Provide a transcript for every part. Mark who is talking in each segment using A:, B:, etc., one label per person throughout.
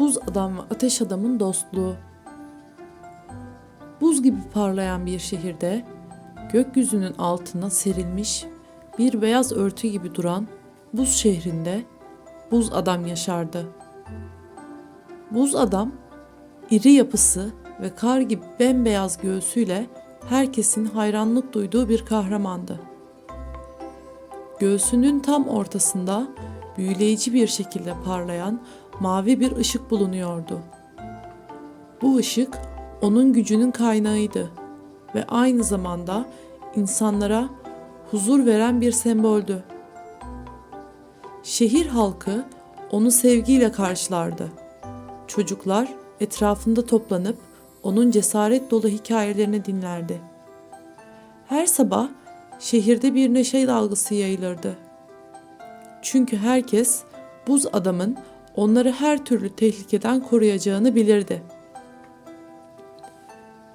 A: Buz adam ve ateş adamın dostluğu. Buz gibi parlayan bir şehirde, gökyüzünün altına serilmiş bir beyaz örtü gibi duran buz şehrinde buz adam yaşardı. Buz adam, iri yapısı ve kar gibi bembeyaz göğsüyle herkesin hayranlık duyduğu bir kahramandı. Göğsünün tam ortasında büyüleyici bir şekilde parlayan mavi bir ışık bulunuyordu. Bu ışık onun gücünün kaynağıydı ve aynı zamanda insanlara huzur veren bir semboldü. Şehir halkı onu sevgiyle karşılardı. Çocuklar etrafında toplanıp onun cesaret dolu hikayelerini dinlerdi. Her sabah şehirde bir neşe dalgası yayılırdı. Çünkü herkes buz adamın onları her türlü tehlikeden koruyacağını bilirdi.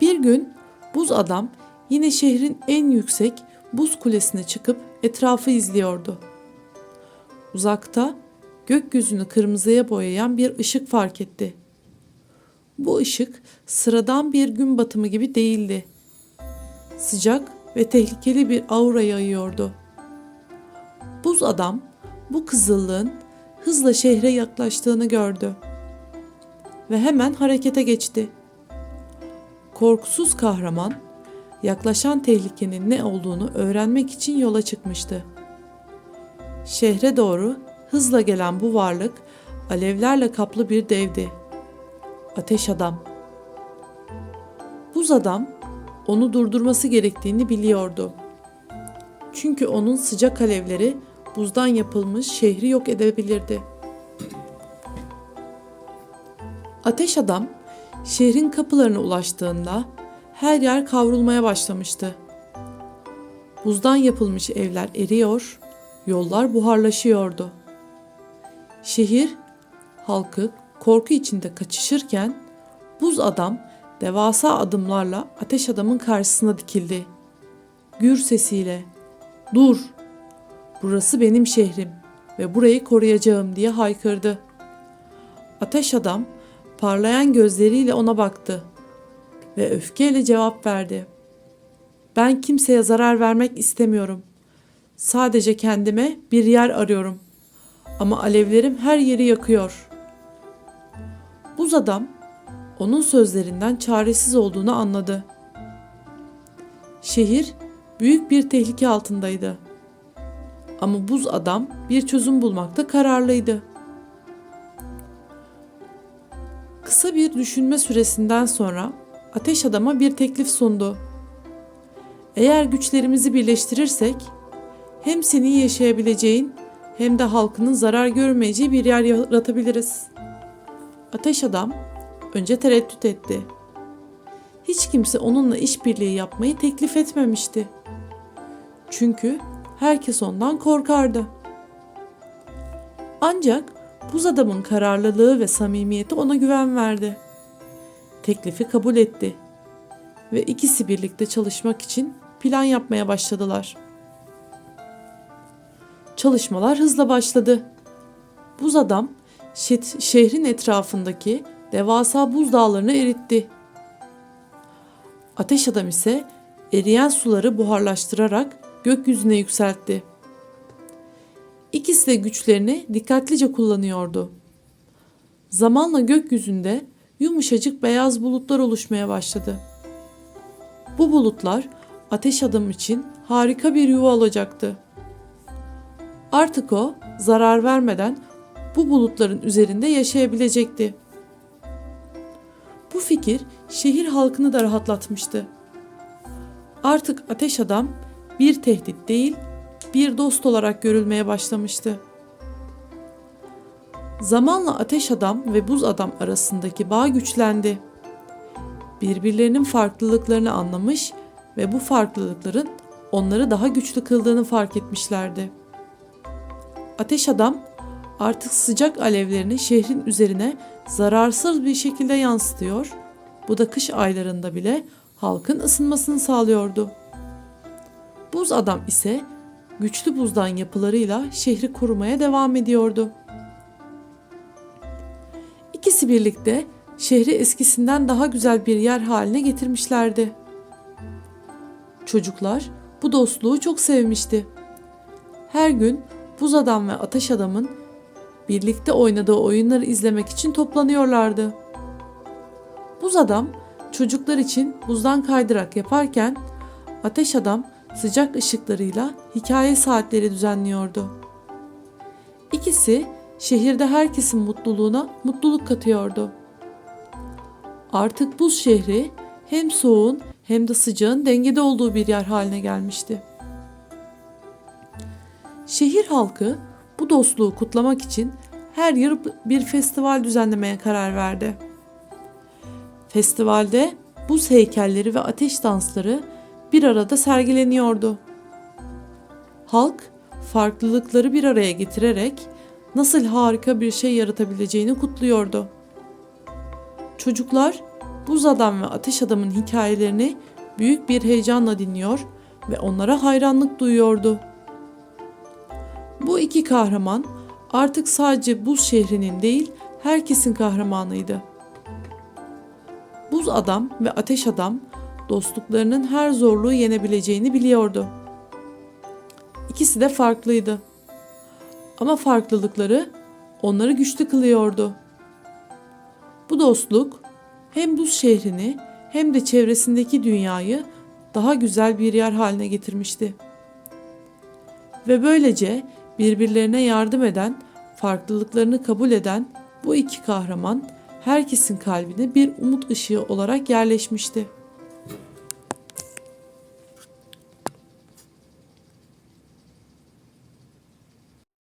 A: Bir gün buz adam yine şehrin en yüksek buz kulesine çıkıp etrafı izliyordu. Uzakta gökyüzünü kırmızıya boyayan bir ışık fark etti. Bu ışık sıradan bir gün batımı gibi değildi. Sıcak ve tehlikeli bir aura yayıyordu. Buz adam bu kızıllığın hızla şehre yaklaştığını gördü ve hemen harekete geçti. Korkusuz kahraman yaklaşan tehlikenin ne olduğunu öğrenmek için yola çıkmıştı. Şehre doğru hızla gelen bu varlık alevlerle kaplı bir devdi. Ateş adam. Buz adam onu durdurması gerektiğini biliyordu. Çünkü onun sıcak alevleri buzdan yapılmış şehri yok edebilirdi. Ateş adam şehrin kapılarına ulaştığında her yer kavrulmaya başlamıştı. Buzdan yapılmış evler eriyor, yollar buharlaşıyordu. Şehir halkı korku içinde kaçışırken buz adam devasa adımlarla ateş adamın karşısına dikildi. Gür sesiyle "Dur! Burası benim şehrim ve burayı koruyacağım" diye haykırdı. Ateş adam parlayan gözleriyle ona baktı ve öfkeyle cevap verdi. "Ben kimseye zarar vermek istemiyorum. Sadece kendime bir yer arıyorum. Ama alevlerim her yeri yakıyor." Buz adam onun sözlerinden çaresiz olduğunu anladı. Şehir büyük bir tehlike altındaydı. Ama buz adam bir çözüm bulmakta kararlıydı. Kısa bir düşünme süresinden sonra ateş adama bir teklif sundu. "Eğer güçlerimizi birleştirirsek hem senin yaşayabileceğin hem de halkının zarar görmeyeceği bir yer yaratabiliriz." Ateş adam önce tereddüt etti. Hiç kimse onunla işbirliği yapmayı teklif etmemişti. Çünkü herkes ondan korkardı. Ancak buz adamın kararlılığı ve samimiyeti ona güven verdi. Teklifi kabul etti ve ikisi birlikte çalışmak için plan yapmaya başladılar. Çalışmalar hızla başladı. Buz adam şehrin etrafındaki devasa buz dağlarını eritti. Ateş adam ise eriyen suları buharlaştırarak gökyüzüne yükseltti. İkisi de güçlerini dikkatlice kullanıyordu. Zamanla gökyüzünde yumuşacık beyaz bulutlar oluşmaya başladı. Bu bulutlar ateş adam için harika bir yuva olacaktı. Artık o zarar vermeden bu bulutların üzerinde yaşayabilecekti. Bu fikir şehir halkını da rahatlatmıştı. Artık ateş adam bir tehdit değil, bir dost olarak görülmeye başlamıştı. Zamanla ateş adam ve buz adam arasındaki bağ güçlendi. Birbirlerinin farklılıklarını anlamış ve bu farklılıkların onları daha güçlü kıldığını fark etmişlerdi. Ateş adam artık sıcak alevlerini şehrin üzerine zararsız bir şekilde yansıtıyor, bu da kış aylarında bile halkın ısınmasını sağlıyordu. Buz adam ise güçlü buzdan yapılarıyla şehri korumaya devam ediyordu. İkisi birlikte şehri eskisinden daha güzel bir yer haline getirmişlerdi. Çocuklar bu dostluğu çok sevmişti. Her gün Buz Adam ve Ateş Adam'ın birlikte oynadığı oyunları izlemek için toplanıyorlardı. Buz Adam çocuklar için buzdan kaydırak yaparken Ateş Adam sıcak ışıklarıyla hikaye saatleri düzenliyordu. İkisi şehirde herkesin mutluluğuna mutluluk katıyordu. Artık buz şehri hem soğuğun hem de sıcağın dengede olduğu bir yer haline gelmişti. Şehir halkı bu dostluğu kutlamak için her yıl bir festival düzenlemeye karar verdi. Festivalde buz heykelleri ve ateş dansları bir arada sergileniyordu. Halk farklılıkları bir araya getirerek nasıl harika bir şey yaratabileceğini kutluyordu. Çocuklar Buz Adam ve Ateş Adam'ın hikayelerini büyük bir heyecanla dinliyor ve onlara hayranlık duyuyordu. Bu iki kahraman artık sadece buz şehrinin değil, herkesin kahramanıydı. Buz Adam ve Ateş Adam dostluklarının her zorluğu yenebileceğini biliyordu. İkisi de farklıydı. Ama farklılıkları onları güçlü kılıyordu. Bu dostluk hem buz şehrini hem de çevresindeki dünyayı daha güzel bir yer haline getirmişti. Ve böylece birbirlerine yardım eden, farklılıklarını kabul eden bu iki kahraman herkesin kalbine bir umut ışığı olarak yerleşmişti.